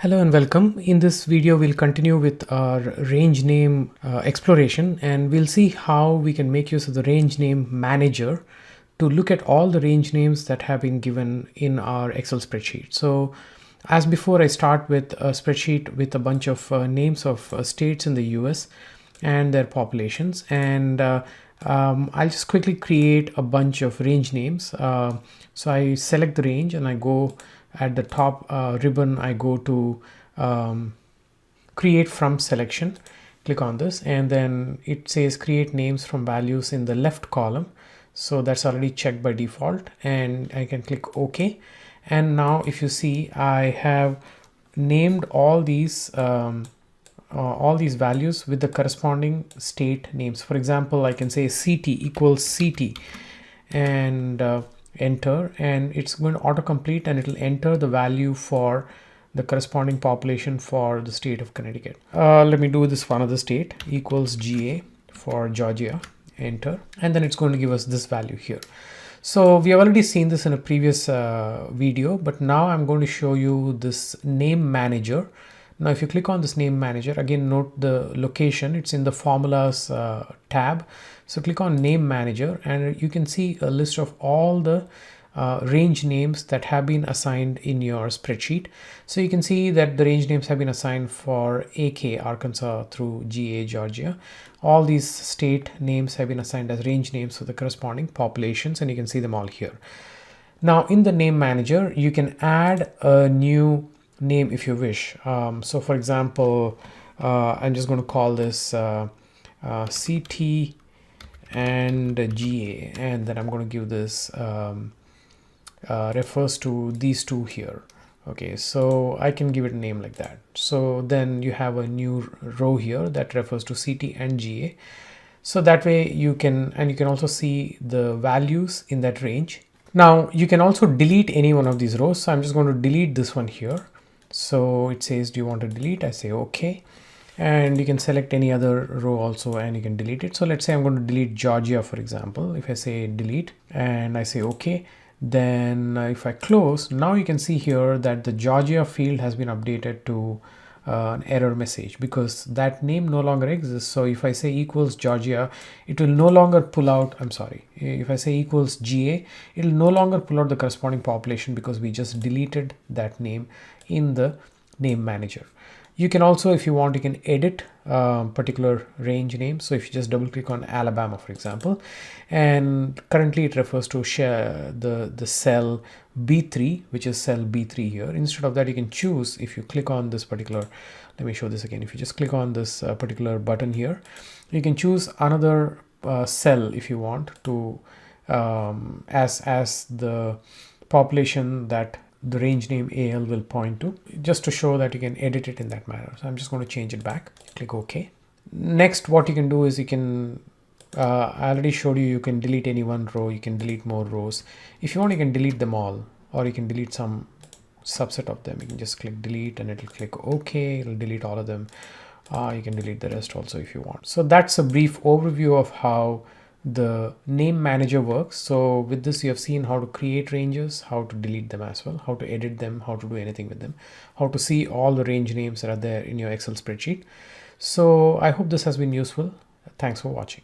Hello and welcome. In this video, we'll continue with our range name exploration, and we'll see how we can make use of the range name manager to look at all the range names that have been given in our Excel spreadsheet. So as before, I start with a spreadsheet with a bunch of names of states in the US and their populations, and I'll just quickly create a bunch of range names. So I select the range and I go at the top ribbon, I go to create from selection, click on this, and then it says create names from values in the left column. So that's already checked by default, and I can click OK. And now if you see, I have named all these values with the corresponding state names. For example, I can say CT equals CT and enter, and it's going to autocomplete and it'll enter the value for the corresponding population for the state of Connecticut. Let me do this for another state, equals GA for Georgia, enter, and then it's going to give us this value here. So we have already seen this in a previous video, but now I'm going to show you this name manager. Now if you click on this name manager, again note the location, it's in the formulas tab. So click on name manager and you can see a list of all the range names that have been assigned in your spreadsheet. So you can see that the range names have been assigned for AK Arkansas through GA Georgia. All these state names have been assigned as range names for the corresponding populations, and you can see them all here. Now in the name manager, you can add a new name if you wish. So for example, I'm just going to call this CT and GA, and then I'm going to give this refers to these two here. Okay, so I can give it a name like that. So then you have a new row here that refers to CT and GA. So that way you can, and you can also see the values in that range. Now you can also delete any one of these rows. So I'm just going to delete this one here. So it says, do you want to delete? I say okay, and you can select any other row also and you can delete it. So let's say I'm going to delete Georgia, for example. If I say delete and I say okay, then if I close, now you can see here that the Georgia field has been updated to an error message because that name no longer exists. So if I say equals Georgia, it will no longer pull out, I'm sorry, if I say equals GA, it will no longer pull out the corresponding population because we just deleted that name in the name manager. You can also, if you want, you can edit particular range name. So if you just double click on Alabama, for example, and currently it refers to the cell B3, which is cell B3 here. Instead of that, you can choose, if you click on this particular, let me show this again. If you just click on this particular button here, you can choose another cell if you want to as the population that the range name AL will point to, just to show that you can edit it in that manner. So I'm just going to change it back, click OK. Next, what you can do is you can, I already showed you, you can delete any one row, you can delete more rows. If you want, you can delete them all, or you can delete some subset of them. You can just click delete and it'll click OK, it'll delete all of them. You can delete the rest also if you want. So that's a brief overview of how the name manager works. So with this, you have seen how to create ranges, how to delete them as well, how to edit them, how to do anything with them, how to see all the range names that are there in your Excel spreadsheet. So I hope this has been useful. Thanks for watching.